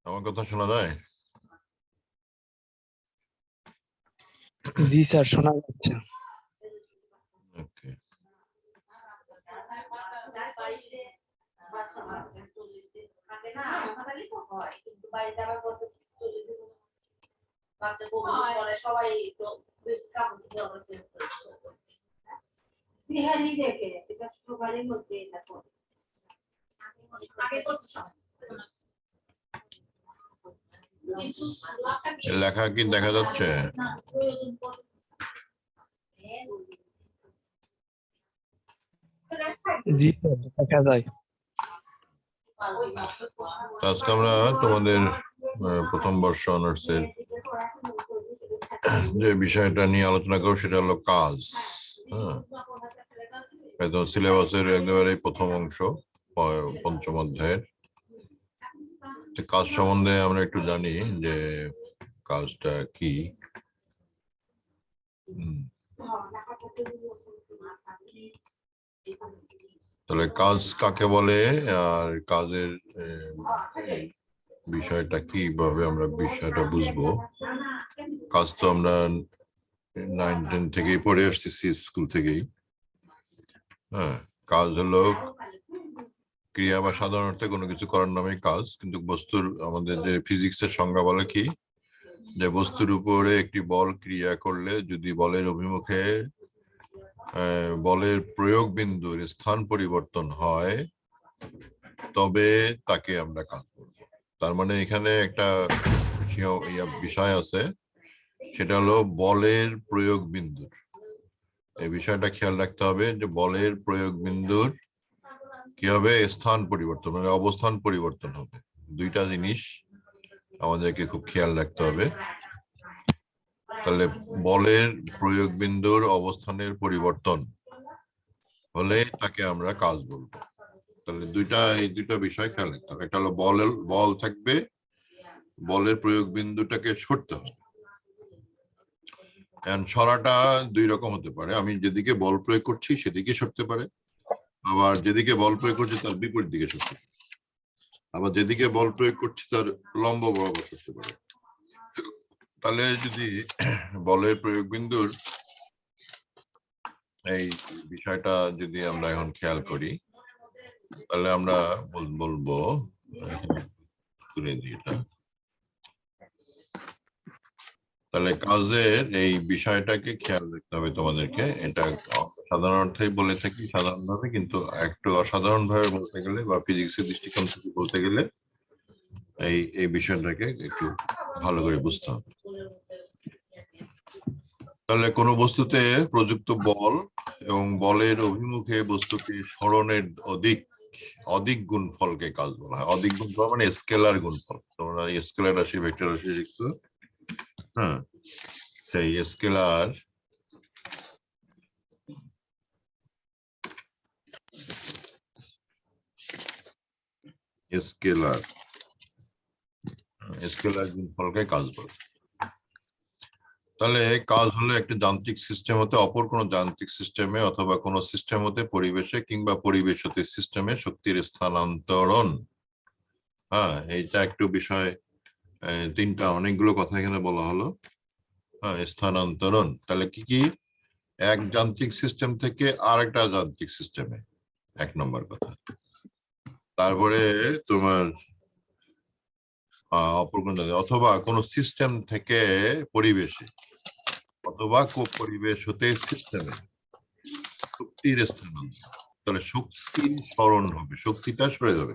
আমার কথা শোনা যায়? জি স্যার, শোনা যাচ্ছে। ওকে, লেখা কি দেখা যাচ্ছে? জি স্যার, দেখা যায়। আজকে আমরা তোমাদের প্রথম বর্ষ অনার্সের যে বিষয়টা নিয়ে আলোচনা করব সেটা হলো কাজ। হ্যাঁ, একদম সিলেবাসের একেবারে প্রথম অংশ, পঞ্চম অধ্যায়ের। কাজ সম্বন্ধে আমরা একটু জানি যে কাজটা কি। তাহলে কাজ কাকে বলে আর কাজের বিষয়টা কিভাবে আমরা বিষয়টা বুঝবো। কাজ তো আমরা 9-10 থেকেই পড়ে আসতেছি, স্কুল থেকেই। হ্যাঁ, কাজ হলো ক্রিয়া বা সাধারণ অর্থে কোনো কিছু করার নামে কাজ। কিন্তু বস্তুর আমাদের যে ফিজিক্সের সংজ্ঞা বলে কি, যে বস্তুর উপরে একটি বল ক্রিয়া করলে যদি বলের অভিমুখে বলের প্রয়োগ বিন্দুর স্থান পরিবর্তন হয় তবে তাকে আমরা কাজ করব। তার মানে এখানে একটা বিষয় আছে, সেটা হলো বলের প্রয়োগ বিন্দুর। এই বিষয়টা খেয়াল রাখতে হবে যে বলের প্রয়োগ বিন্দুর কি হবে, স্থান পরিবর্তন মানে অবস্থান পরিবর্তন হবে। দুইটা জিনিস আমাদেরকে খুব খেয়াল রাখতে হবে। তাহলে বলের প্রয়োগ বিন্দুর অবস্থানের পরিবর্তন হলে তাকে আমরা কাজ বলবো। তাহলে এই দুইটা বিষয় খেয়াল রাখতে হবে। একটা হলো বল থাকবে, বলের প্রয়োগ বিন্দুটাকে সরতে হবে। সরাটা দুই রকম হতে পারে। আমি যেদিকে বল প্রয়োগ করছি সেদিকে সরতে পারে, আবার যেদিকে বল প্রয়োগ করছি তার বিপরীত দিকে সরতে পারে, আবার যেদিকে বল প্রয়োগ করছি তার লম্ব বরাবর সরতে পারে। তাহলে যদি বলের প্রয়োগ বিন্দুর এই বিষয়টা যদি আমরা এখন খেয়াল করি, তাহলে আমরা বলবো, তুলে দিই এটা। তাহলে কাজের এই বিষয়টাকে খেয়াল রাখতে হবে তোমাদেরকে। এটা সাধারণ অর্থেই বলে থাকি সাধারণভাবে, কিন্তু একটু অসাধারণ ভাবে বলতে গেলে বা ফিজিক্সের দৃষ্টিকোণ থেকে বলতে গেলে এই বিষয়টাকে একটু ভালো করে বুঝতে হবে। তাহলে কোনো বস্তুতে প্রযুক্ত বল এবং বলের অভিমুখে বস্তুকে সরণের অধিক গুণফলকে কাজ বলা হয়। অধিক গুণফল মানে স্কেলার গুণফল। তোমরা স্কেলার রাশি, ভেক্টর রাশি দেখছো। হ্যাঁ, সেই স্কেলার গুণফলকে কাজ বলে। তাহলে কাজ হলো একটা যান্ত্রিক সিস্টেম হতে অপর কোনো যান্ত্রিক সিস্টেমে অথবা কোনো সিস্টেম হতে পরিবেশে কিংবা পরিবেশ হতে সিস্টেমে শক্তির স্থানান্তরণ। হ্যাঁ, এইটা একটু বিষয়, তিনটা অনেকগুলো কথা এখানে বলা হলো। হ্যাঁ, স্থানান্তরণ। তাহলে কি কি, এক যান্ত্রিক সিস্টেম থেকে আরেকটা যান্ত্রিক সিস্টেমে, এক নম্বর কথা। তারপরে তোমার অপর কোন, অথবা কোন সিস্টেম থেকে পরিবেশে অথবা পরিবেশ হতে সিস্টেমে শক্তির স্থানান্তর, তাহলে শক্তির সরণ হবে, শক্তিটা সরে যাবে।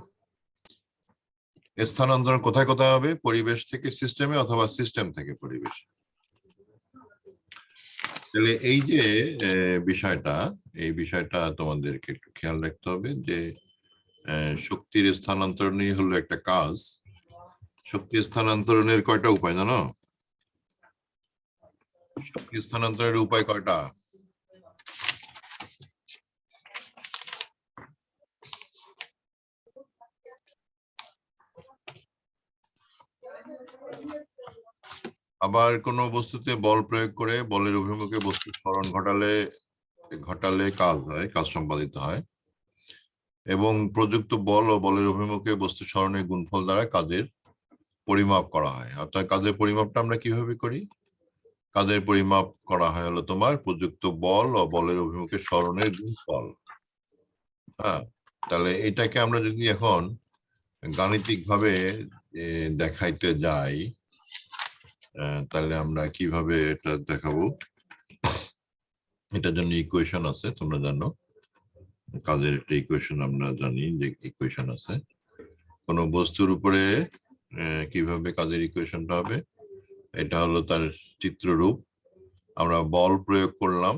স্থানান্তর কোথায় কোথায় হবে? পরিবেশ থেকে সিস্টেমে অথবা সিস্টেম থেকে পরিবেশ। তাহলে এই যে বিষয়টা, এই বিষয়টা তোমাদেরকে একটু খেয়াল রাখতে হবে যে শক্তির স্থানান্তরণই হলো একটা কাজ। শক্তি স্থানান্তরণের কয়টা উপায় জানো? শক্তি স্থানান্তরের উপায় কয়টা? আবার কোন বস্তুতে বল প্রয়োগ করে বলের অভিমুখে বস্তুর সরণ ঘটালে কাজ হয়, কাজ সম্পাদিত হয়। এবং প্রযুক্ত বল ও বলের অভিমুখে বস্তু সরণের গুণফল দ্বারা কাজের পরিমাপ করা হয়। অর্থাৎ কাজের পরিমাপটা আমরা কিভাবে করি? কাজের পরিমাপ করা হয় হলো তোমার প্রযুক্ত বল ও বলের অভিমুখে সরণের গুণফল। হ্যাঁ, তাহলে এটাকে আমরা যদি এখন গাণিতিক ভাবে দেখাইতে যাই, তাহলে আমরা কিভাবে এটা দেখাবো? এটার জন্য ইকুয়েশন আছে, তোমরা জানো কাজের একটা ইকুয়েশন আমরা জানি যে ইকুয়েশন আছে। কোন বস্তুর উপরে কিভাবে কাজের ইকুয়েশনটা হবে, এটা হলো তার চিত্ররূপ। আমরা বল প্রয়োগ করলাম,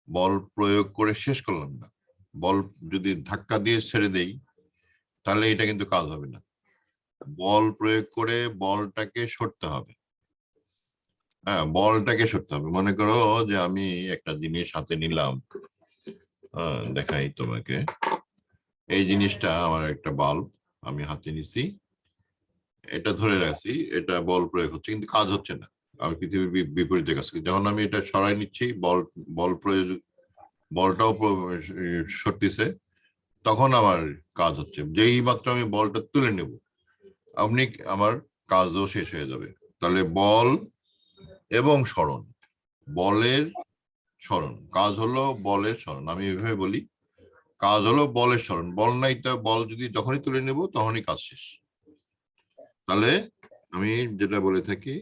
বল প্রয়োগ করে শেষ করলাম না। বল যদি ধাক্কা দিয়ে ছেড়ে দেই তাহলে এটা কিন্তু কাজ হবে না। বল প্রয়োগ করে বলটাকে সরতে হবে। হ্যাঁ, বলটাকে সরতে হবে। মনে করো যে আমি একটা জিনিস হাতে নিলাম, দেখাই তোমাকে। এই জিনিসটা আমার একটা বাল্ব, আমি হাতে নিছি, এটা ধরে রাখছি, এটা বল প্রয়োগ হচ্ছে কিন্তু কাজ হচ্ছে না। আমি পৃথিবীর বিপরীতে কাজ করি। যখন আমি এটা সরাই নিচ্ছি, বল প্রয়োগ, বলটাও সরতেছে, তখন আমার কাজ হচ্ছে। যেই মাত্র আমি বলটা তুলে নেব, আপনি আমার কাজও শেষ হয়ে যাবে। তাহলে বল এবং সরণ, বলের সরণ, কাজ হলো বলের সরণ। আমি এভাবে বলি, কাজ হলো বলের সরণ। বল নাই, তা বল যদি যখনই তুলে নেব তখনই কাজ শেষ। তাহলে আমি যেটা বলে থাকি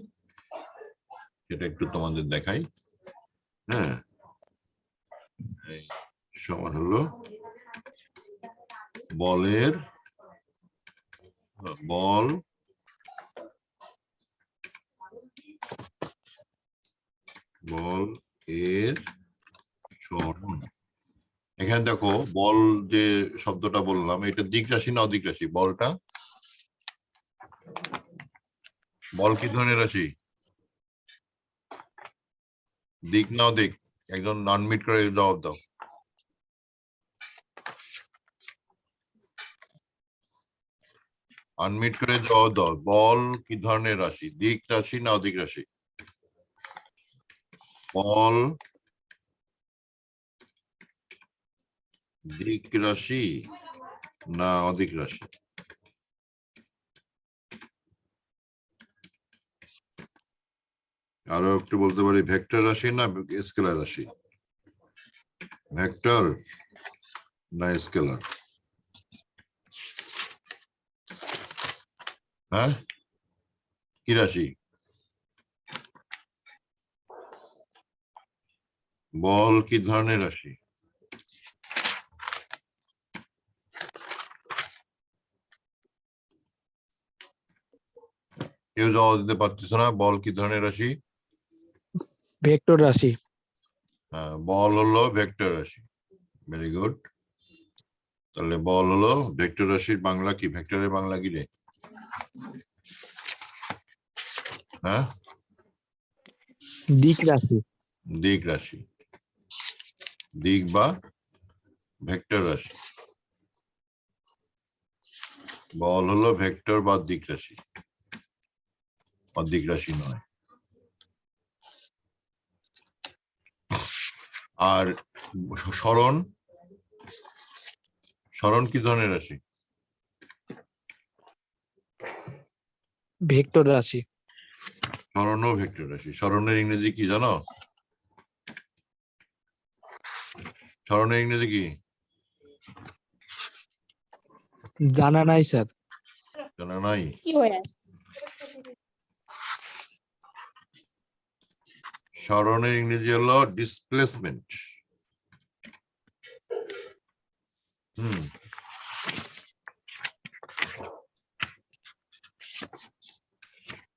সেটা একটু তোমাদের দেখাই। হ্যাঁ, সমান হলো বলের বল বল এর সরণ। এখানে দেখো বল যে শব্দটা বললাম, এটা দিক রাশি না অদিক রাশি? বলটা, বল কি ধরনের রাশি? দিক না অদিক? একজন আনমিট করে জবাব দাও। আনমিট করে জবাব দাও। বল কি ধরনের রাশি? দিক রাশি না অদিক রাশি? বল দিক রাশি না অদিক রাশি? আরো একটু বলতে পারি, ভেক্টর রাশি না স্কেলার রাশি? ভেক্টর না স্কেলার? হ্যাঁ, কি রাশি? বল কি ধরনের রাশি? কেউ জবাব দিতে পারতেছে না। বল কি ধরনের রাশি? ভেক্টর রাশি। হ্যাঁ, বল হলো ভেক্টর রাশি। Very good. তাহলে বল হলো ভেক্টর রাশির বাংলা কি? ভেক্টরের বাংলা কি রে? হ্যাঁ, দিক রাশি। দিক রাশি, দিক বা ভেক্টর রাশি। বল হলো ভেক্টর বা দিক রাশি, অদিক রাশি নয়। আর সরণ, সরণ কি ধরনের রাশি? ভেক্টর রাশি। সরণও ভেক্টর রাশি। সরণের ইংরেজি কি জানো? সরণের ইংরেজি কি জানা নাই স্যার। জানা নাই? সরণের ইংরেজি হলো ডিসপ্লেসমেন্ট।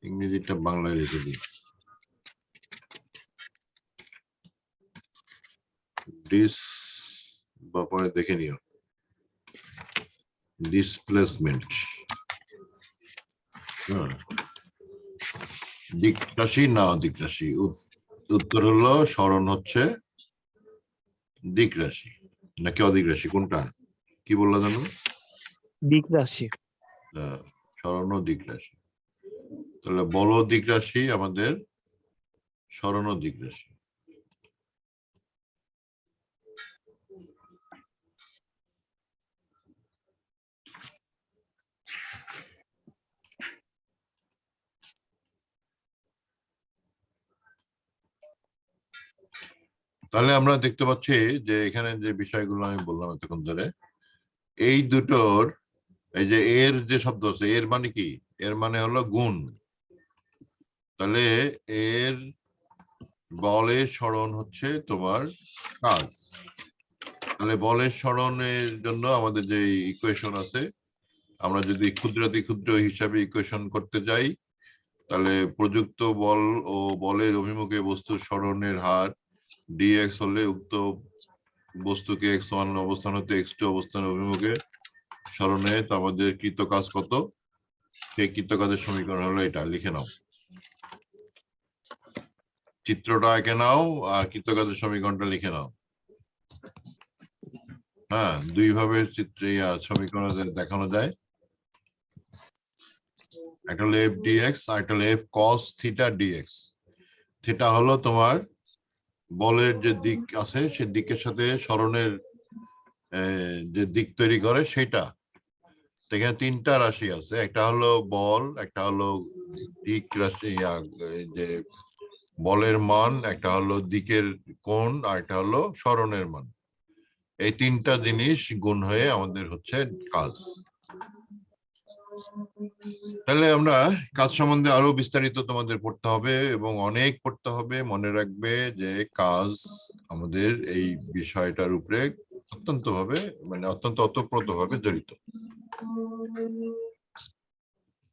ইংরেজিটা বাংলায় লিখে দিই। বা পরে দেখে নিও, ডিসপ্লেসমেন্ট। দিক রাশি না অদিক রাশি? উত্তর হলো সরণ হচ্ছে দিক রাশি নাকি অদিক রাশি, কোনটা? কি বললা জানো? দিক রাশি। সরণ ও দিক রাশি। তাহলে বল দিক রাশি আমাদের সরণ ও দিক রাশি। তাহলে আমরা দেখতে পাচ্ছি যে এখানে যে বিষয়গুলো আমি বললাম এতক্ষণ ধরে, এই দুটোর, এই যে এর যে শব্দ আছে, এর মানে কি? এর মানে হলো গুণ। তাহলে এর বলের সরণ হচ্ছে তোমার কাজ। তাহলে বলের সরণের জন্য আমাদের যে ইকুয়েশন আছে, আমরা যদি ক্ষুদ্রাতি ক্ষুদ্র হিসাবে ইকুয়েশন করতে যাই, তাহলে প্রযুক্ত বল ও বলের অভিমুখে বস্তুর সরণের হার dx হলে উক্ত বস্তুকে x1 অবস্থান হতে x2 অবস্থানের অভিমুখে সরণে আমাদের কৃত কাজ কত, সেই কৃত কাজের সমীকরণ হলো এটা। লিখে নাও, চিত্রটা এঁকে নাও আর কৃত কাজের সমীকরণটা লিখে নাও। হ্যাঁ, দুই ভাবে চিত্রে সমীকরণ দেখানো যায়। একটা হলো f dx আর একটা হলো f cos theta dx। Theta হলো তোমার বলের যে দিক আছে সে দিকের সাথে সরণের যে দিক তৈরি করে সেটা। এখানে তিনটা রাশি আছে, একটা হলো বল, একটা হলো দিক রাশি, যে বলের মান, একটা হলো দিকের কোণ, আর একটা হলো সরণের মান। এই তিনটা জিনিস গুণ হয়ে আমাদের হচ্ছে কাজ। তাহলে আমরা কাজ সম্বন্ধে আরো বিস্তারিত তোমাদের পড়তে হবে এবং অনেক পড়তে হবে। মনে রাখবে যে কাজ আমাদের এই বিষয়টার উপরে অত্যন্ত ওতপ্রোতভাবে জড়িত।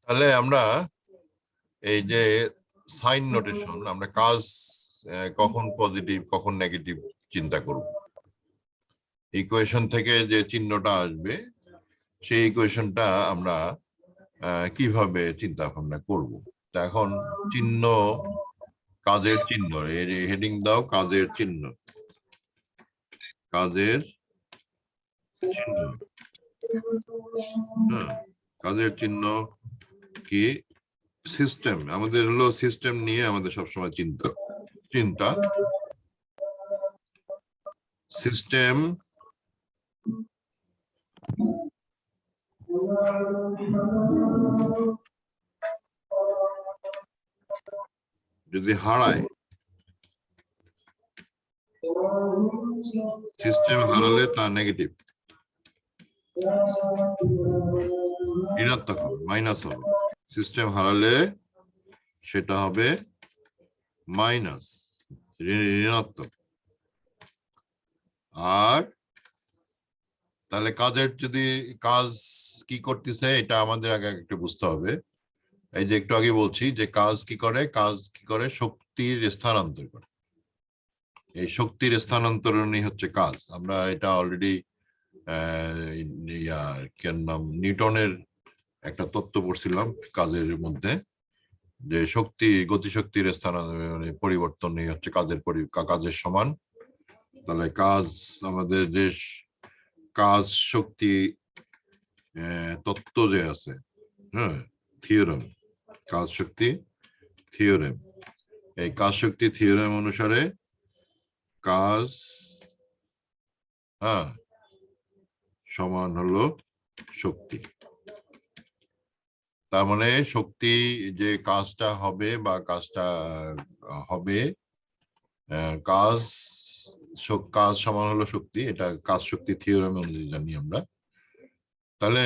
তাহলে আমরা এই যে সাইন নোটেশন, আমরা কাজ কখন পজিটিভ কখন নেগেটিভ চিন্তা করব, ইকুয়েশন থেকে যে চিহ্নটা আসবে সেই ইকুয়েশনটা আমরা কিভাবে চিন্তা ভাবনা করব। তা এখন চিহ্ন, কাজের চিহ্ন, এর হেডিং দাও কাজের চিহ্ন। কাজের চিহ্ন, কাজের চিহ্ন কি? সিস্টেম, আমাদের হলো সিস্টেম নিয়ে আমাদের সবসময় চিন্তা। সিস্টেম যদি হারায়, সিস্টেম হারালে তা নেগেটিভ, ঋণাত্মক হবে, মাইনাস হবে। সিস্টেম হারালে সেটা হবে মাইনাস, ঋণাত্মক। আর তাহলে কাজের যদি কাজ কি করতেছে এটা আমাদের আগে একটু বুঝতে হবে। এই যে একটু আগে বলছি যে কাজ কি করে, শক্তির স্থানান্তর করে। এই শক্তির স্থানান্তরণই হচ্ছে কাজ। আমরা এটা অলরেডি নিউটনের একটা তত্ত্ব পড়ছিলাম কাজের মধ্যে, যে গতিশক্তির পরিবর্তনই হচ্ছে কাজের সমান। তাহলে কাজ আমাদের যে কাজ শক্তি তত্ত্ব যে আছে, থিওরেম, কাজ শক্তি থিওরেম, এই কাজ শক্তি থিওরেম অনুসারে কাজ সমান হলো শক্তি। তার মানে শক্তি যে কাজটা হবে বা কাজটা হবে, কাজ সমান হলো শক্তি, এটা কাজ শক্তি থিওরেম অনুযায়ী জানি আমরা। তাহলে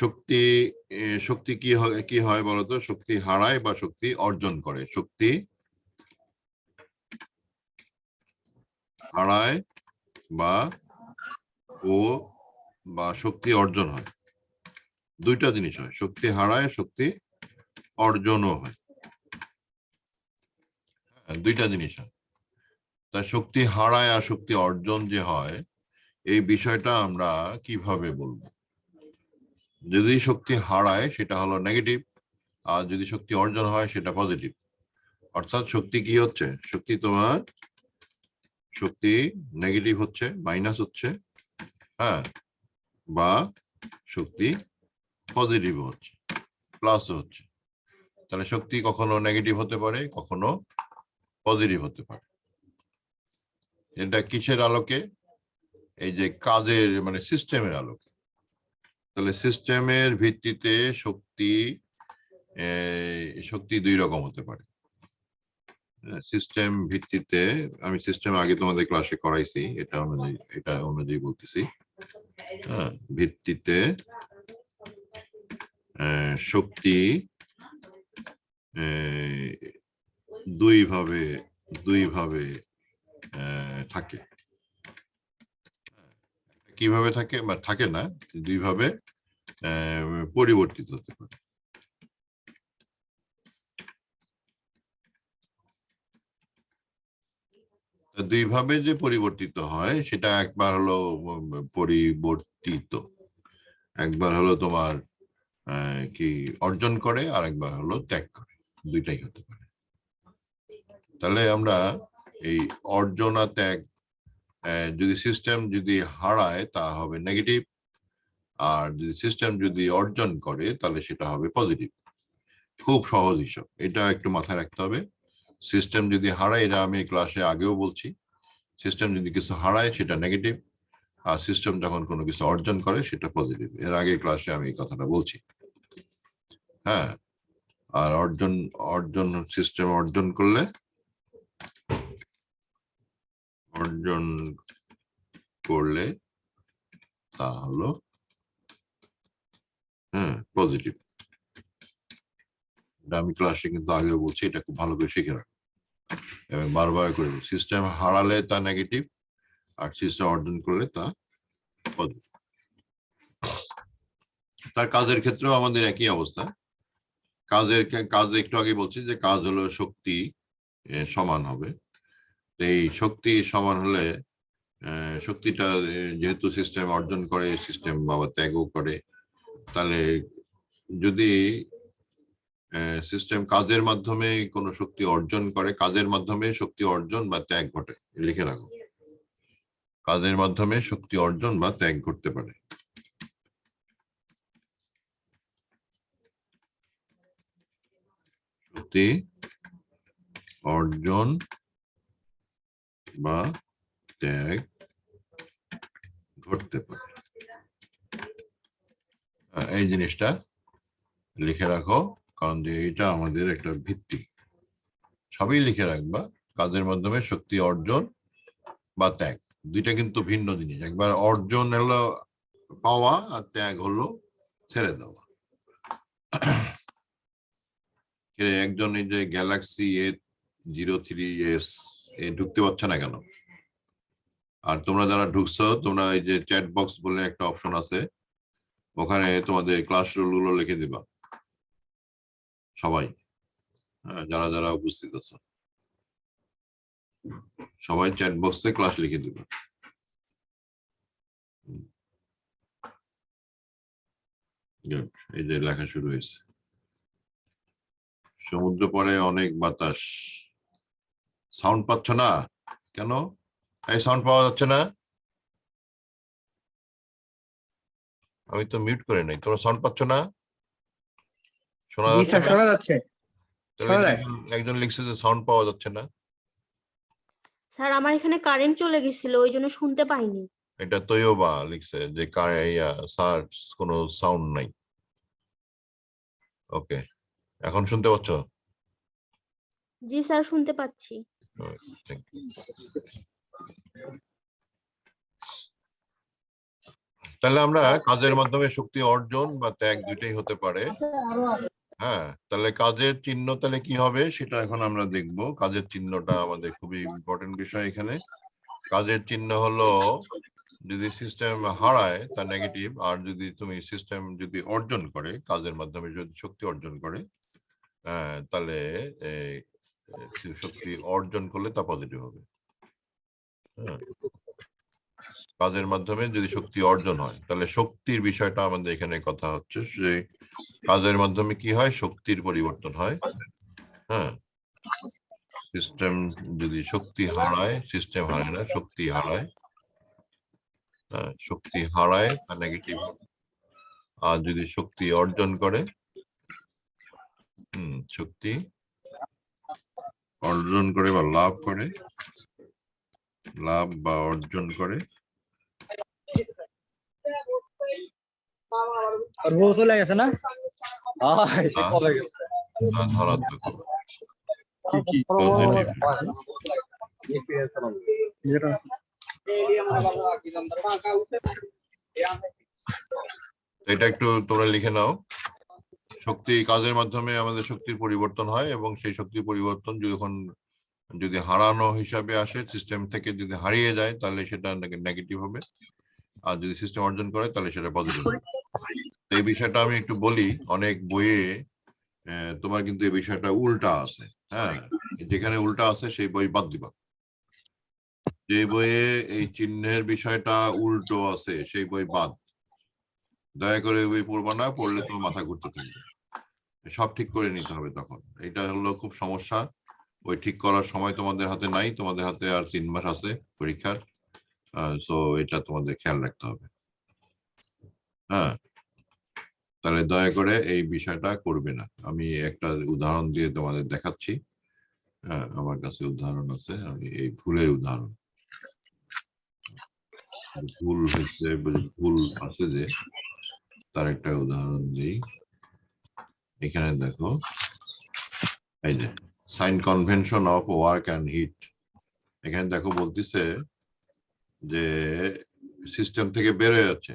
শক্তি কি হয় বলতো? শক্তি হারায় বা শক্তি অর্জন করে। শক্তি হারায় বা ও বা শক্তি অর্জন হয়, দুইটা জিনিস হয়, শক্তি হারায়, শক্তি অর্জনও হয়, দুইটা জিনিস হয়। তা শক্তি হারায় আর শক্তি অর্জন যে হয়, এই বিষয়টা আমরা কিভাবে বলবো? যদি শক্তি হারায় সেটা হলো নেগেটিভ, আর যদি শক্তি অর্জন হয় সেটা পজিটিভ। অর্থাৎ শক্তি কি হচ্ছে, শক্তি তোমার শক্তি নেগেটিভ হচ্ছে, মাইনাস হচ্ছে, হ্যাঁ, বা শক্তি পজিটিভ হচ্ছে, প্লাস হচ্ছে। তাহলে শক্তি কখনো নেগেটিভ হতে পারে, কখনো পজিটিভ হতে পারে। এটা কিসের আলোকে? এই যে কাজের মানে সিস্টেমের আলোকে। তাহলে সিস্টেমের ভিত্তিতে শক্তি শক্তি দুই রকম হতে পারে। সিস্টেম ভিত্তিতে, আমি সিস্টেম আগে তোমাদের ক্লাসে করাইছি, এটা অনুযায়ী বলতেছি। হ্যাঁ, ভিত্তিতে শক্তি দুই ভাবে থাকে। কিভাবে থাকে বা থাকে না, দুই ভাবে পরিবর্তিত হতে পারে। দুই ভাবে যে পরিবর্তিত হয় সেটা একবার হলো পরিবর্তিত, একবার হলো তোমার কি অর্জন করে, আর একবার হলো ত্যাগ করে, দুইটাই হতে পারে। তাহলে আমরা এই অর্জন আর ত্যাগ, যদি সিস্টেম যদি হারায় তা হবে নেগেটিভ, আর যদি সিস্টেম যদি অর্জন করে তাহলে সেটা হবে পজিটিভ। খুব সহজ হিসাব, এটা একটু মাথায় রাখতে হবে। সিস্টেম যদি হারায়, এটা আমি ক্লাসে আগেও বলছি, সিস্টেম যদি কিছু হারায় সেটা নেগেটিভ, আর সিস্টেম যখন কোনো কিছু অর্জন করে সেটা পজিটিভ। এর আগে ক্লাসে আমি এই কথাটা বলছি। হ্যাঁ, আর অর্জন সিস্টেম অর্জন করলে তা হলো পজিটিভ। আমি ক্লাসে কিন্তু আগেও বলছি, এটা খুব ভালো করে শিখে রাখো এবং বারবার করে। সিস্টেম হারালে তা নেগেটিভ, আর সিস্টেম অর্জন করলে তা পজিটিভ। তার কাজের ক্ষেত্রেও আমাদের একই অবস্থা। কাজ একটু আগে বলছি যে কাজ হলো শক্তি সমান হবে। এই শক্তি সমান হলে শক্তিটা যেহেতু সিস্টেম অর্জন করে, সিস্টেম বাবা ত্যাগও করে, তাহলে যদি সিস্টেম কাজের মাধ্যমে কোনো শক্তি অর্জন করে, কাজের মাধ্যমে শক্তি অর্জন বা ত্যাগ ঘটে, লিখে রাখো, কাজের মাধ্যমে শক্তি অর্জন বা ত্যাগ করতে পারে। শক্তি অর্জন বা ত্যাগ ঘটতে পারে, এই জিনিসটা লিখে রাখো, কারণ যে এটা আমাদের একটা ভিত্তি। সবই লিখে রাখবা, কাজের মাধ্যমে শক্তি অর্জন বা ত্যাগ, দুইটা কিন্তু ভিন্ন জিনিস। একবার অর্জন হলো পাওয়া, আর ত্যাগ হলো ছেড়ে দেওয়া। একজন এই যে গ্যালাক্সি A03s ঢুকতে পারছে না কেন? আর তোমরা যারা ঢুকছো, তোমরা এই যে চ্যাট বক্স বলে একটা অপশন আছে, ওখানে তোমাদের ক্লাস রুল গুলো লিখে দিবা সবাই, যারা যারা উপস্থিত আছে সবাই চ্যাট বক্সে ক্লাস লিখে দিবা। এই যে লেখা শুরু হয়েছে, সমুদ্র পরে অনেক বাতাস। সাউন্ড পাচ্ছ না কেন? এই সাউন্ড পাওয়া যাচ্ছে না? আমি তো মিউট করে নাই, তোমরা সাউন্ড পাচ্ছ না? শোনা জি যাচ্ছে স্যার, না? শোনা যাচ্ছে। তাহলে শোনা যায়। একজন লিখছে যে সাউন্ড পাওয়া যাচ্ছে না। স্যার আমার এখানে কারেন্ট চলে গেছিল, ওই জন্য শুনতে পাইনি। এটা তৈয়বা লিখছে যে স্যার কোনো সাউন্ড নাই। ওকে, এখন শুনতে পাচ্ছ? জি স্যার, শুনতে পাচ্ছি। Thank you. তাহলে আমরা কাজের মাধ্যমে শক্তি অর্জন বা ত্যাগ দুইটাই হতে পারে। হ্যাঁ, তাহলে কাজের চিহ্ন তাহলে কি হবে সেটা এখন আমরা দেখব। কাজের চিহ্নটা আমাদের খুবই ইম্পর্টেন্ট বিষয় এখানে। কাজের চিহ্ন হলো যদি সিস্টেম হারায় তা নেগেটিভ, আর যদি তুমি সিস্টেম যদি অর্জন করে কাজের মাধ্যমে যদি শক্তি অর্জন করে তাহলে শক্তি অর্জন করলে তা পজিটিভ হবে। কাজের মাধ্যমে যদি শক্তি অর্জন হয় তাহলে শক্তির বিষয়টা আমাদের এখানে কথা হচ্ছে যে কাজের মাধ্যমে কি হয়, শক্তির পরিবর্তন হয়। হ্যাঁ, সিস্টেম যদি শক্তি হারায়, সিস্টেম হারায় না, শক্তি হারায়, শক্তি হারায় তা নেগেটিভ। আর যদি শক্তি অর্জন করে, শক্তি অর্জন করে বা লাভ করে, লাভ বা অর্জন করে, চলে গেছে না ধনাত্মক হবে। এটা একটু তোমরা লিখে নাও। শক্তি কাজের মাধ্যমে আমাদের শক্তির পরিবর্তন হয় এবং সেই শক্তির পরিবর্তন যদি হারানো হিসাবে আসে, সিস্টেম থেকে যদি হারিয়ে যায় তাহলে সেটা নেগেটিভ হবে, আর যদি সিস্টেম অর্জন করে তাহলে সেটা পজিটিভ হবে। এই বিষয়টা আমি একটু বলি, অনেক বইয়ে তোমার কিন্তু এই বিষয়টা উল্টা আছে। হ্যাঁ, যেখানে উল্টা আছে সেই বই বাদ দিবা। যে বইয়ে এই চিহ্নের বিষয়টা উল্টো আছে সেই বই বাদ। দয়া করে বই পড়বা না, পড়লে তোমার মাথা ঘুরতে থাকবে। সব ঠিক করে নিতে হবে তখন। এটা হলো খুব সমস্যা। ওই ঠিক করার সময় তোমাদের হাতে নাই, তোমাদের হাতে আর 3 মাস আছে পরীক্ষার। সো এটা তোমাদের খেয়াল রাখতে হবে। হ্যাঁ, তাহলে দয়া করে এই বিষয়টা করবে না। আমি একটা উদাহরণ দিয়ে তোমাদের দেখাচ্ছি। হ্যাঁ, আমার কাছে উদাহরণ আছে, আমি এই ভুলের উদাহরণ, ভুল হয়েছে, ভুল আছে যে তার একটা উদাহরণ দিই। এখানে দেখো, এই যে sign convention of work and heat. এখানে দেখো বলতেছে যে সিস্টেম থেকে বের হয়ে যাচ্ছে,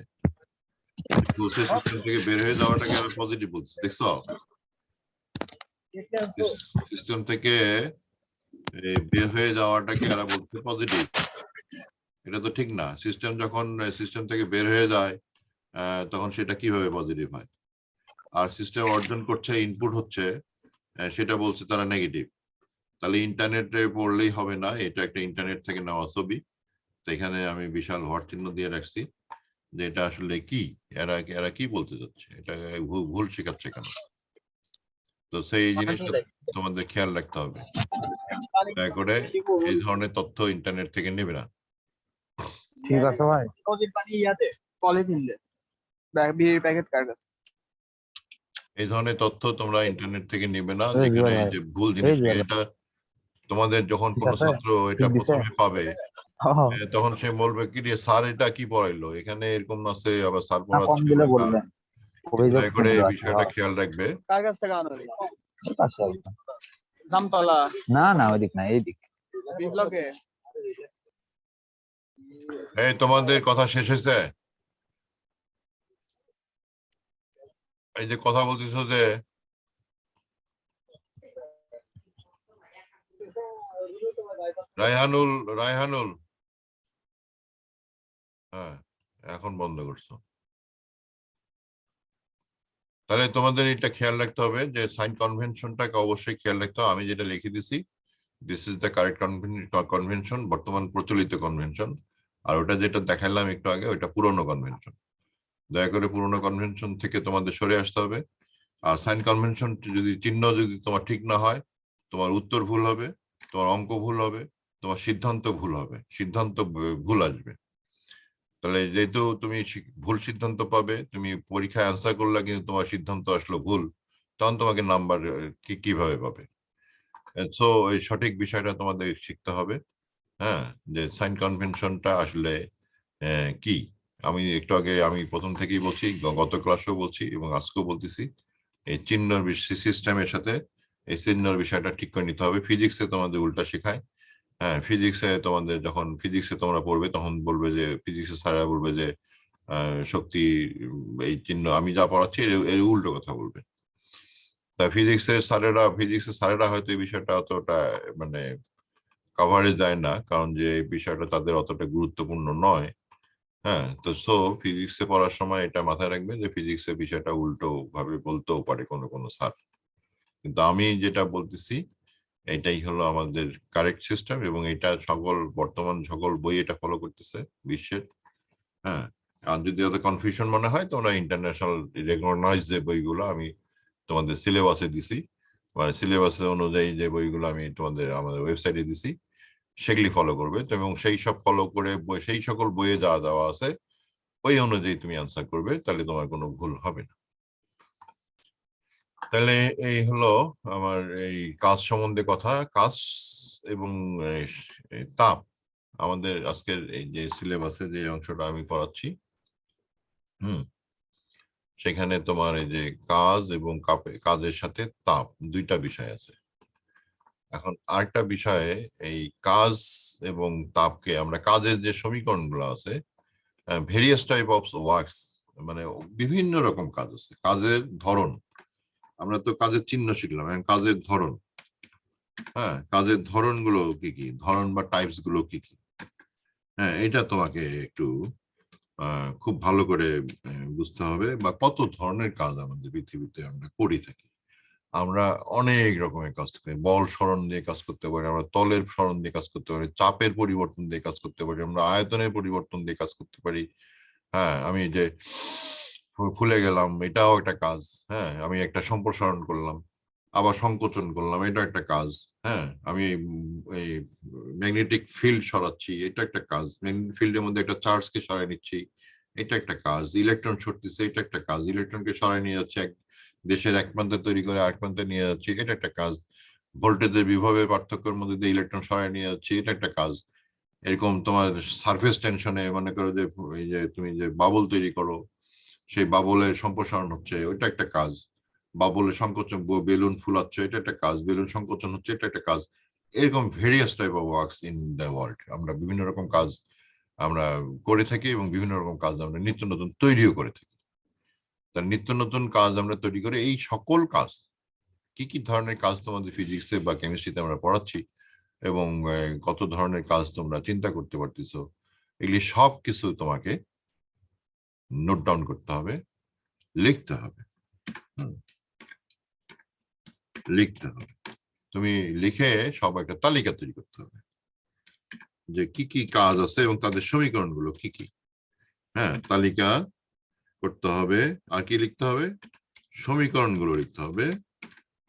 সিস্টেম থেকে বের হয়ে যাওয়াটাকে আমি পজিটিভ বলছি। দেখছো, সিস্টেম থেকে বের হয়ে যাওয়াটাকে এরা বলছে পজিটিভ। এটা তো ঠিক না। সিস্টেম যখন সিস্টেম থেকে বের হয়ে যায় তখন সেটা কিভাবে পজিটিভ হয়? আর সিস্টেম অর্জন করছে, ইনপুট হচ্ছে, সেটা বলছে তারা নেগেটিভ। তাহলে ইন্টারনেটে পড়লেই হবে না, এটা একটা ইন্টারনেট থেকে নেওয়া ছবি। তো এখানে আমি বিশাল হট চিহ্ন দিয়ে রাখছি যে এটা আসলে কি, এরা কি বলতে যাচ্ছে, এটা ভুল শেখাচ্ছে কেন। তো সেই জিনিসটা তোমাদের খেয়াল রাখতে হবে। দয়া করে এই ধরনের তথ্য ইন্টারনেট থেকে নেবে না। ঠিক আছে ভাই। এই ধরনের তথ্য তোমরা ইন্টারনেট থেকে নেবে না, যেখানে এই যে ভুল জিনিস। এটা তোমাদের যখন কোনো ছাত্র এটা প্রথমে পাবে তখন সে বলবে কি রে স্যার এটা কি পড়াইলো, এখানে এরকম আছে, আবার স্যার পড়াচ্ছে। দয়া করে এই বিষয়টা খেয়াল রাখবে। না না ওইদিক না, এইদিক। এই তোমাদের কথা শেষ হয়েছে? এই যে কথা বলতেছো যে রায়হানুল, হ্যাঁ এখন বন্ধ করছো। তাহলে তোমাদের এটা খেয়াল রাখতে হবে যে সাইন কনভেনশনটাকে অবশ্যই খেয়াল রাখতে হবে। আমি যেটা লিখে দিছি, this is the correct convention, বর্তমান প্রচলিত কনভেনশন। আর ওটা যেটা দেখালাম একটু আগে, ওইটা পুরনো কনভেনশন। দয়া করে পুরনো কনভেনশন থেকে তোমাদের সরে আসতে হবে। আর সাইন কনভেনশন যদি চিহ্ন যদি তোমার ঠিক না হয়, তোমার উত্তর ভুল হবে, তোমার অঙ্ক ভুল হবে, তোমার সিদ্ধান্ত ভুল হবে, সিদ্ধান্ত ভুল আসবে। তাহলে যেহেতু তুমি ভুল সিদ্ধান্ত পাবে, তুমি পরীক্ষায় আনসার করলে কিন্তু তোমার সিদ্ধান্ত আসলো ভুল, তখন তোমাকে নাম্বার কিভাবে পাবে? সো এই সঠিক বিষয়টা তোমাদের শিখতে হবে। হ্যাঁ, যে সাইন কনভেনশনটা আসলে কি। আমি একটু আগে আমি প্রথম থেকেই বলছি, গত ক্লাসেও বলছি এবং আজকেও বলতেছি, এই চিহ্নর সিস্টেমের সাথে এই চিহ্নর বিষয়টা ঠিক করে নিতে হবে। ফিজিক্সে তোমাদের উল্টা শেখায়। হ্যাঁ, ফিজিক্সে তোমাদের যখন ফিজিক্সে তোমরা পড়বে তখন বলবে যে ফিজিক্সের স্যাররা বলবে যে শক্তি এই চিহ্ন, আমি যা পড়াচ্ছি এর উল্টো কথা বলবে। তা ফিজিক্সের স্যারেরা হয়তো এই বিষয়টা অতটা মানে কভারে যায় না, কারণ যে এই বিষয়টা তাদের অতটা গুরুত্বপূর্ণ নয়। হ্যাঁ, তো ফিজিক্সে পড়ার সময় এটা মাথায় রাখবে যে ফিজিক্সের বিষয়টা উল্টো ভাবে বলতেও পারে কোনো কোনো স্যার। কিন্তু আমি যেটা বলতেছি এটাই হলো আমাদের কারেক্ট সিস্টেম, এবং এটা বর্তমান সকল বই এটা ফলো করতেছে বিশ্বের। হ্যাঁ, আর যদি ওদের কনফিউশন মনে হয় তোমরা ইন্টারন্যাশনাল রেকগনাইজ যে বইগুলো আমি তোমাদের সিলেবাসে দিছি, মানে সিলেবাসের অনুযায়ী যে বইগুলো আমি আমাদের ওয়েবসাইটে দিছি সেগুলি ফলো করবে। তো এবং সেই সব ফলো করে সেই সকল বইয়ে যা দেওয়া আছে ওই অনুযায়ী তুমি আনসার করবে, তাহলে তোমার কোনো ভুল হবে না। তাহলে এই হলো আমার এই কাজ সম্বন্ধে কথা। কাজ এবং তাপ আমাদের আজকের এই যে সিলেবাসে যে অংশটা আমি পড়াচ্ছি, সেখানে তোমার এই যে কাজ এবং কাজের সাথে তাপ দুইটা বিষয় আছে। এখন আরেকটা বিষয়ে এই কাজ এবং তাপকে আমরা কাজের যে সমীকরণগুলো আছে, ভেরিয়াস টাইপ অফ ওয়ার্কস, মানে বিভিন্ন রকম কাজ আছে। কাজের ধরন, আমরা তো কাজের চিহ্ন শিখলাম, কাজের ধরন। হ্যাঁ, কাজের ধরন গুলো কি কি, ধরন বা টাইপস গুলো কি কি, হ্যাঁ এটা তোমাকে একটু খুব ভালো করে বুঝতে হবে। বা কত ধরনের কাজ আমাদের পৃথিবীতে আমরা করে থাকি। আমরা অনেক রকমের কাজ করি, বল সরণ দিয়ে কাজ করতে পারি, আমরা তলের সরণ দিয়ে কাজ করতে পারি, চাপের পরিবর্তন দিয়ে কাজ করতে পারি, আমরা আয়তনের পরিবর্তন দিয়ে কাজ করতে পারি। হ্যাঁ, আমি যে ফুলে গেলাম এটাও একটা কাজ। হ্যাঁ, আমি একটা সম্প্রসারণ করলাম, আবার সংকোচন করলাম, এটা একটা কাজ। হ্যাঁ, আমি এই ম্যাগনেটিক ফিল্ড সরাচ্ছি, এটা একটা কাজ। ম্যাগনেটিক ফিল্ডের মধ্যে একটা চার্জকে সরাই নিচ্ছি, এটা একটা কাজ। ইলেকট্রন সরতেছে, এটা একটা কাজ। ইলেকট্রনকে সরাই নিয়ে যাচ্ছে এক দেশের এক প্রান্তে তৈরি করে আরেক প্রান্তে নিয়ে যাচ্ছি, এটা একটা কাজ। ভোল্টেজের বিভবের পার্থক্যের মধ্যে দিয়ে ইলেকট্রন সরাই নিয়ে যাচ্ছি, এটা একটা কাজ। এরকম তোমার সারফেস টেনশনে মনে করো যে এই যে তুমি যে বাবল তৈরি করো, সেই বাবলের সম্প্রসারণ হচ্ছে, ওইটা একটা কাজ। বাবলের সংকোচন, বেলুন ফুলাচ্ছে, এটা একটা কাজ। বেলুন সংকোচন হচ্ছে, এটা একটা কাজ। এরকম various type of works in the world, আমরা বিভিন্ন রকম কাজ আমরা করে থাকি, এবং বিভিন্ন রকম কাজ আমরা নিত্য নতুন তৈরিও করে থাকি। তার নিত্য নতুন কাজ আমরা তৈরি করে এই সকল কাজ কি কি ধরনের কাজ তোমাদের ফিজিক্সে বা কেমিস্ট্রিতে আমরা পড়াচ্ছি, এবং কত ধরনের কাজ তোমরা চিন্তা করতে পারতেছো, এগুলি সব কিছু তোমাকে নোট ডাউন করতে হবে, লিখতে হবে। লিখতে হবে, তুমি লিখে সব একটা তালিকা তৈরি করতে হবে যে কি কি কাজ আছে এবং তাদের সমীকরণগুলো কি কি। হ্যাঁ, তালিকা করতে হবে। আর কি লিখতে হবে? সমীকরণগুলো লিখতে হবে।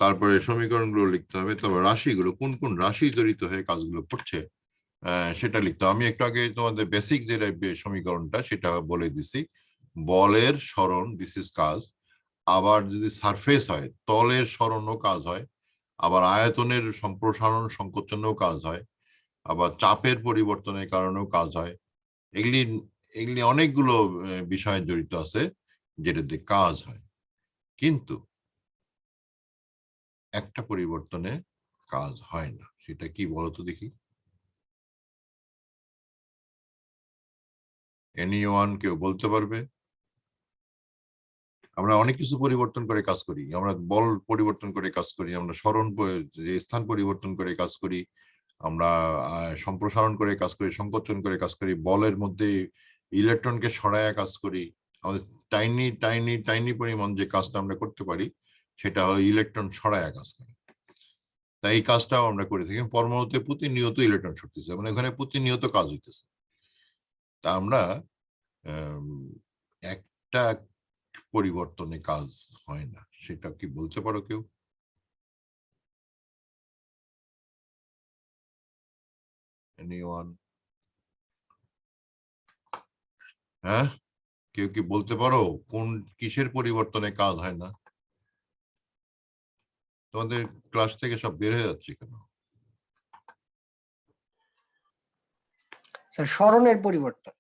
তারপরে সমীকরণগুলো লিখতে হবে, তবে রাশিগুলো, কোন কোন রাশি জড়িত হয়ে কাজগুলো করছে সেটা লিখতে হবে। আমি একটু আগে তোমাদের বেসিক যে সমীকরণটা সেটা বলে দিছি। বলের সরণ, দিস ইজ কাজ। আবার যদি সারফেস হয়, তলের সরণও কাজ হয়। আবার আয়তনের সম্প্রসারণ সংকোচনেও কাজ হয়। আবার চাপের পরিবর্তনের কারণেও কাজ হয়। এগুলি এগুলি অনেকগুলো বিষয় জড়িত আছে যেটাতে কাজ হয়। কিন্তু একটা পরিবর্তনে কাজ হয় না, সেটা কি বলতো দেখি? এনিওয়ান, কেউ বলতে পারবে? আমরা অনেক কিছু পরিবর্তন করে কাজ করি, আমরা বল পরিবর্তন করে কাজ করি, আমরা সরণ স্থান পরিবর্তন করে কাজ করি, আমরা সম্প্রসারণ করে কাজ করি, সংকোচন করে কাজ করি, বলের মধ্যে ইলেকট্রনকে সরায়া কাজ করি। আমাদের টাইনি টাইনি টাইনি পরিমাণ যে কাজটা আমরা করতে পারি সেটা হলো ইলেকট্রন সরায়া কাজ করে। তাই এই কাজটাও আমরা করে থাকি। পরমাণুতে প্রতিনিয়ত ইলেকট্রন ছুটতেছে, মানে এখানে প্রতিনিয়ত কাজ হইতেছে। তা আমরা একটা পরিবর্তনে কাজ হয় না, সেটা কি বলতে পারো কেউ? এনিওয়ান? হ্যাঁ, কেউ কি বলতে পারো কোন কিসের পরিবর্তনে কাজ হয় না? তোমাদের ক্লাস থেকে সব বের হয়ে যাচ্ছে কেন? স্যার সরণের পরিবর্তন।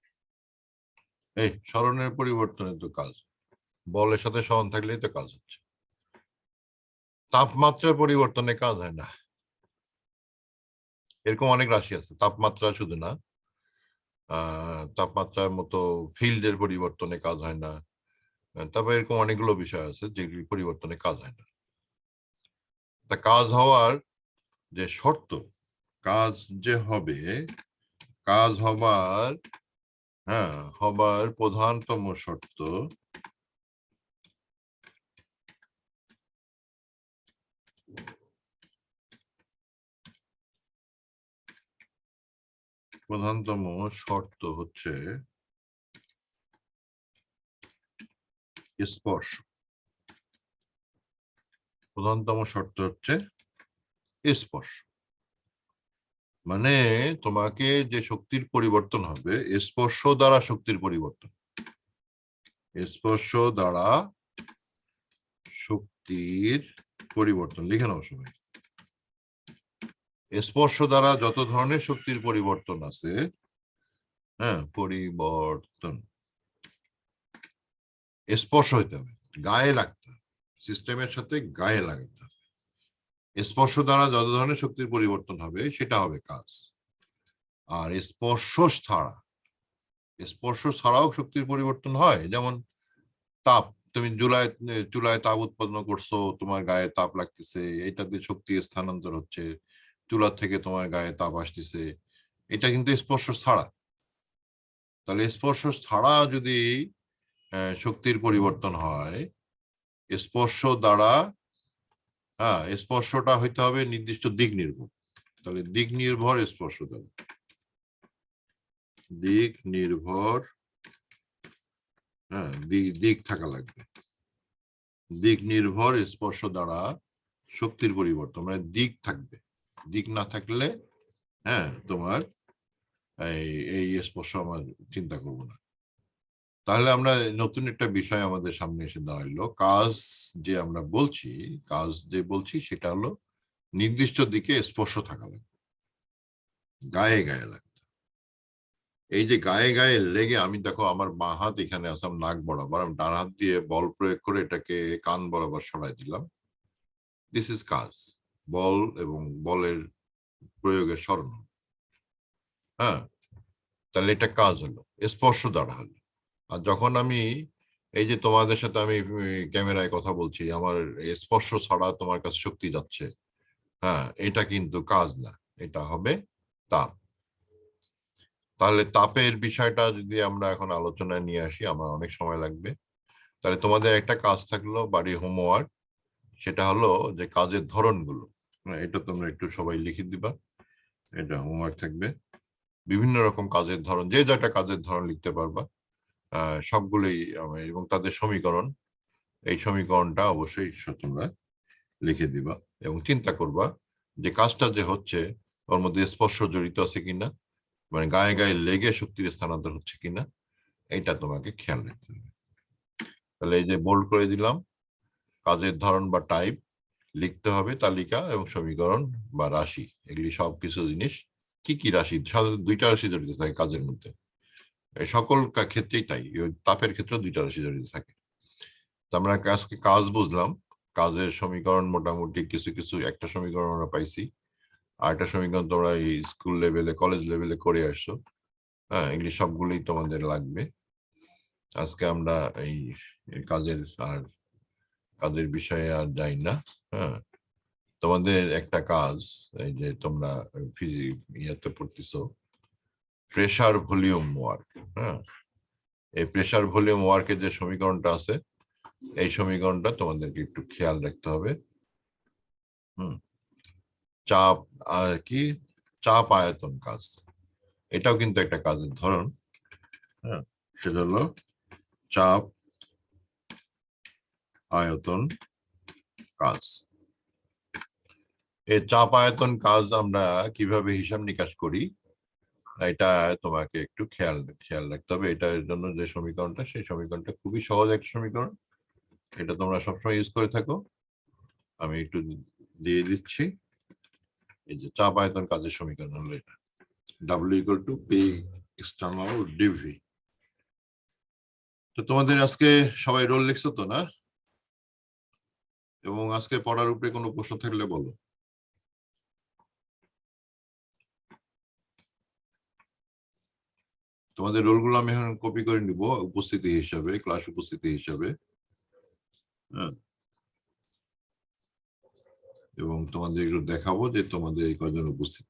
এই সরণের পরিবর্তনে তো কাজ, বলের সাথে সরণ থাকলেই তো কাজ হচ্ছে। তাপমাত্রার পরিবর্তনে কাজ হয় না। এরকম অনেক রাশি আছে, তাপমাত্রা শুধু না, তাপমাত্রার মতো ফিল্ডের পরিবর্তনে কাজ হয় না। তারপর এরকম অনেকগুলো বিষয় আছে যেগুলি পরিবর্তনে কাজ হয় না। তা কাজ হওয়ার যে শর্ত, কাজ যে হবে, কাজ হবার হবার প্রধানতম শর্ত হচ্ছে স্পর্শ। প্রধানতম শর্ত হচ্ছে স্পর্শ। মানে তোমাকে যে শক্তির পরিবর্তন হবে, স্পর্শ দ্বারা শক্তির পরিবর্তন, স্পর্শ দ্বারা শক্তির পরিবর্তন। লিখে নাও সবাই। স্পর্শ দ্বারা যত ধরনের শক্তির পরিবর্তন আছে, পরিবর্তন, স্পর্শ হইতে হবে, গায়ে লাগতে হবে, সিস্টেমের সাথে গায়ে লাগাতে হবে। স্পর্শ দ্বারা যত ধরনের শক্তির পরিবর্তন হবে সেটা হবে কাজ। আর স্পর্শ ছাড়াও শক্তির পরিবর্তন হয়। যেমন তাপ, তুমি চুলায় তাপ উৎপন্ন করছো, তোমার গায়ে তাপ লাগতেছে, এটা দিয়ে শক্তি স্থানান্তর হচ্ছে, চুলা থেকে তোমার গায়ে তাপ আসতেছে, এটা কিন্তু স্পর্শ ছাড়া। তাহলে স্পর্শ ছাড়া যদি শক্তির পরিবর্তন হয়, স্পর্শ দ্বারা স্পর্শটা হইতে হবে নির্দিষ্ট দিক নির্ভর। তাহলে দিক নির্ভর স্পর্শ দ্বারা, দিক নির্ভর, দিক থাকা লাগবে। দিক নির্ভর স্পর্শ দ্বারা শক্তির পরিবর্তন, মানে দিক থাকবে। দিক না থাকলে তোমার এই স্পর্শ আমার চিন্তা করবো না। তাহলে আমরা নতুন একটা বিষয় আমাদের সামনে এসে দাঁড়াইলো। কাজ যে আমরা বলছি সেটা হলো নির্দিষ্ট দিকে স্পর্শ থাকা লাগবে, গায়ে গায়ে লাগবে। এই যে গায়ে গায়ে লেগে, আমি দেখো আমার বাঁ হাত এখানে আছে নাক বরাবর, আমি ডান হাত দিয়ে বল প্রয়োগ করে এটাকে কান বরাবর সরাই দিলাম। দিস ইজ কাজ। বল এবং বলের প্রয়োগের সরানো, তাহলে এটা কাজ হলো, স্পর্শ দ্বারা হলো। আর যখন আমি এই যে তোমাদের সাথে আমি ক্যামেরায় কথা বলছি, আমার স্পর্শ ছাড়া তোমার কাছে শক্তি যাচ্ছে, এটা কিন্তু কাজ না, এটা হবে তাপ। তাহলে তাপের বিষয়টা যদি আমরা এখন আলোচনায় নিয়ে আসি, আমার অনেক সময় লাগবে। তাহলে তোমাদের একটা কাজ থাকলো বাড়ির হোমওয়ার্ক, সেটা হলো যে কাজের ধরনগুলো। এটা তোমরা একটু সবাই লিখে দিবা, এটা হোমওয়ার্ক থাকবে। বিভিন্ন রকম কাজের ধরন, যে যেটা কাজের ধরন লিখতে পারবা সবগুলোই, এবং তাদের সমীকরণ, এই সমীকরণটা অবশ্যই তোমরা লিখে দিবা এবং চিন্তা করবা যে কাজটা যে হচ্ছে ওর মধ্যে স্পর্শ জড়িত আছে কিনা, মানে গায়ে গায়ে লেগে শক্তির স্থানান্তর হচ্ছে কিনা, এটা তোমাকে খেয়াল রাখতে হবে। তাহলে এই যে বোল্ড করে দিলাম, কাজের ধরন বা টাইপ লিখতে হবে, তালিকা এবং সমীকরণ বা রাশি, এগুলি সব কিছু জিনিস। কি কি রাশি? সাধারণত দুইটা রাশি জড়িত থাকে কাজের মধ্যে, সকল ক্ষেত্রেই তাই, তাপের ক্ষেত্রে দুইটা রাশি জড়িত থাকে। আমরা কাজ বুঝলাম, কাজের সমীকরণ মোটামুটি কিছু কিছু, একটা সমীকরণ আমরা পাইছি, আর একটা সমীকরণ তোমরা এই স্কুল লেভেলে কলেজ লেভেলে করে আসছো। এগুলি সবগুলোই তোমাদের লাগবে। আজকে আমরা এই কাজের বিষয়ে আর যাই না। তোমাদের একটা কাজ, এই যে তোমরা ইয়াতে পড়তেছো প্রেসার ভলিউম ওয়ার্ক, এই প্রেসার ভলিউম ওয়ার্কের যে সমীকরণটা আছে, এই সমীকরণটা তোমাদেরকে একটু খেয়াল রাখতে হবে। চাপ আর কি, চাপ আয়তন কাজ, এটাও কিন্তু একটা কাজের ধরন। সেটা হলো চাপ আয়তন কাজ। এই চাপ আয়তন কাজ আমরা কিভাবে হিসাব নিকাশ করি, এটা তোমাকে একটু খেয়াল রাখতে হবে। এটার জন্য যে সমীকরণটা, সেই সমীকরণটা খুবই সহজ একটা সমীকরণ, এটা তোমরা সবসময় ইউজ করে থাকো। আমি একটু দিয়ে দিচ্ছি। এই যে চাপ আয়তন কাজের সমীকরণ হলো এটা, W = P external dV। তো তোমাদের আজকে সবাই রোল লিখছো তো না? এবং আজকে পড়ার উপরে কোনো প্রশ্ন থাকলে বলো। তোমাদের রোলগুলো আমি এখন কপি করে নিব উপস্থিতি হিসাবে, ক্লাস উপস্থিতি হিসাবে, এবং তোমাদের একটু দেখাবো যে তোমাদের এই কজন উপস্থিত।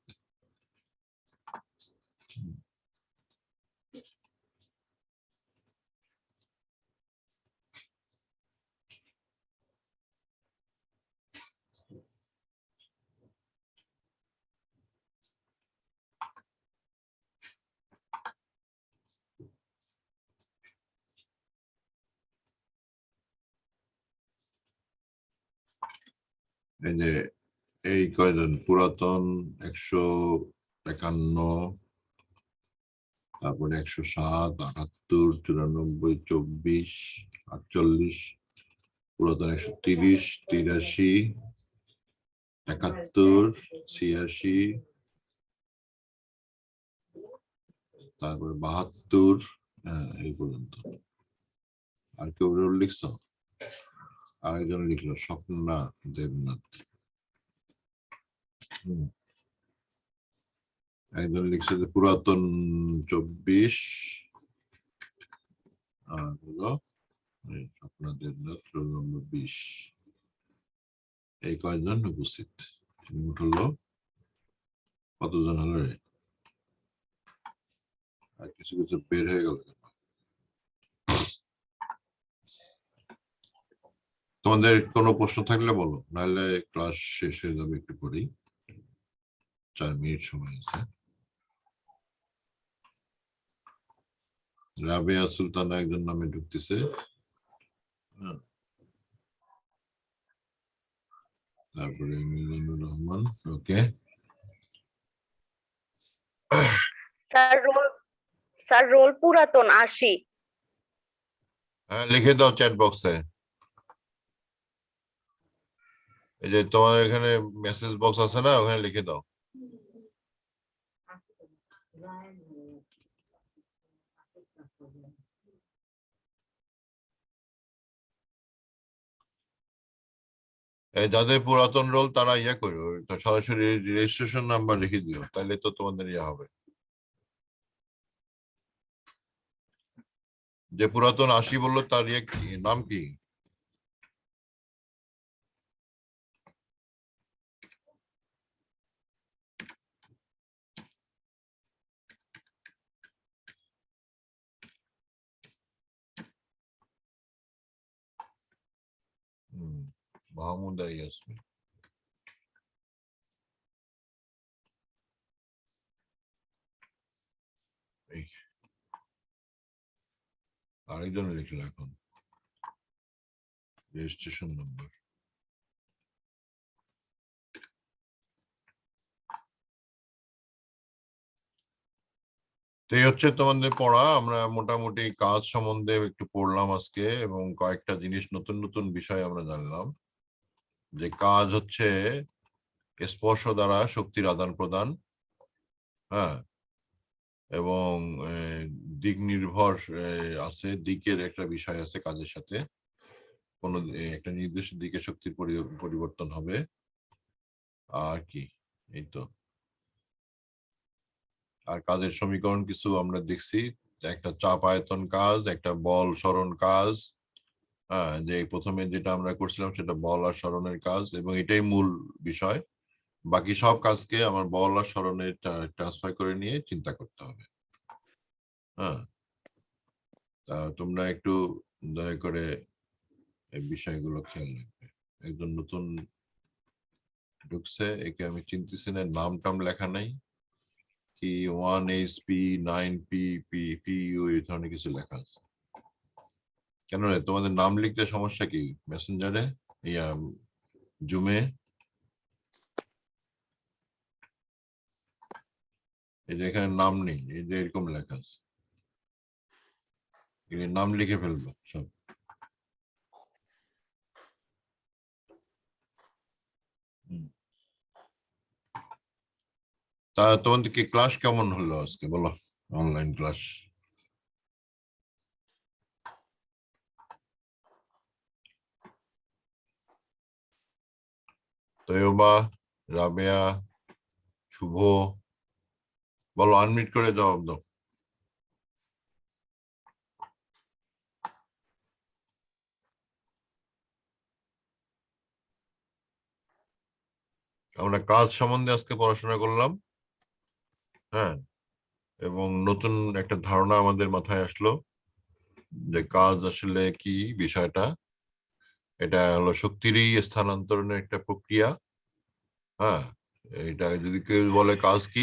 এই যে এই কয়জন পুরাতন 151, তারপরে 107, 78, 94, 24, 48, পুরাতন 130, 83, 71, 86, তারপরে 72, হ্যাঁ এই পর্যন্ত। আর কেউ রোল লিখছ? আরেকজন লিখলো স্বপ্না দেবনাথ। একজন লিখছে যে পুরাতন 24, আর হলো স্বপ্না দেবনাথ রোল নম্বর 20। এই কয়েকজন উপস্থিত, মোট হলো কতজন হলো রে? আর কিছু কিছু বের হয়ে গেল। তোমাদের কোনো প্রশ্ন থাকলে বলো, নাহলে ক্লাস শেষ হয়ে যাবে একটু পরেই, 4 মিনিট সময় আছে। রাবেয়া সুলতানা একজন নামে ঢুকতেছে, তারপরে মিজানুর রহমান। ওকে, স্যার রোল পুরাতন 80। হ্যাঁ লিখে দাও চ্যাট বক্সে। এই যে তোমার এখানে মেসেজ বক্স আছে না, ওখানে লিখে দাও। এই যাদের পুরাতন রোল তারা ইয়া করো, সরাসরি রেজিস্ট্রেশন নাম্বার লিখে দিও, তাহলে তো তোমাদের ইয়া হবে। যে পুরাতন 80 বললো তার ইয়ে নাম কি? মাহমুদা ইয়াসমিন। আরেকজন লিখলো এখন রেজিস্ট্রেশন নাম্বার। তো এই হচ্ছে তোমাদের পড়া। আমরা মোটামুটি কাজ সম্বন্ধে একটু পড়লাম আজকে, এবং কয়েকটা জিনিস নতুন নতুন বিষয় আমরা জানলাম। যে কাজ হচ্ছে স্পর্শ দ্বারা শক্তির আদান প্রদান, হ্যাঁ, এবং দিক নির্ভর আছে, দিকের একটা বিষয় আছে কাজের সাথে, কোন একটা নির্দিষ্ট দিকে শক্তির পরিবর্তন হবে। আর কি, এই তো। আর কাজের সমীকরণ কিছু আমরা দেখছি, একটা চাপ আয়তন কাজ, একটা বল সরণ কাজ, হ্যাঁ, যে প্রথমে যেটা আমরা করছিলাম সেটা বল আর সরণের কাজ, এবং এটাই মূল বিষয়। বাকি সব কাজকে আমার বল আর সরণে ট্রান্সফার করে নিয়ে চিন্তা করতে হবে। হ্যাঁ, তা তোমরা একটু দয়া করে এই বিষয়গুলো খেয়াল রাখবে। একজন নতুন ঢুকছে, একে আমি চিনতেছি না, নাম টাম লেখা নাই, কি 1HP 9PPPU এই ধরনের কিছু লেখা আছে। কেন রে, তোমাদের নাম লিখতে সমস্যা কি মেসেঞ্জারে, ইয়া জুমে? এই যে এখানে নাম নেই, এই যে এরকম লেখা আছে, নাম লিখে ফেলবো সব। তা তোমাদের কি ক্লাস কেমন হলো আজকে বলো, অনলাইন ক্লাস? তৈয়বা, রাবেয়া, শুভ, বলো, আনমিউট করে জবাব দাও। আমরা কাজ সম্বন্ধে আজকে পড়াশোনা করলাম, হ্যাঁ, এবং নতুন একটা ধারণা আমাদের মাথায় আসলো যে কাজ আসলে কি বিষয়টা। এটা হলো শক্তিরই স্থানান্তরণের একটা প্রক্রিয়া। হ্যাঁ, এটা যদি কেউ বলে কাজ কি,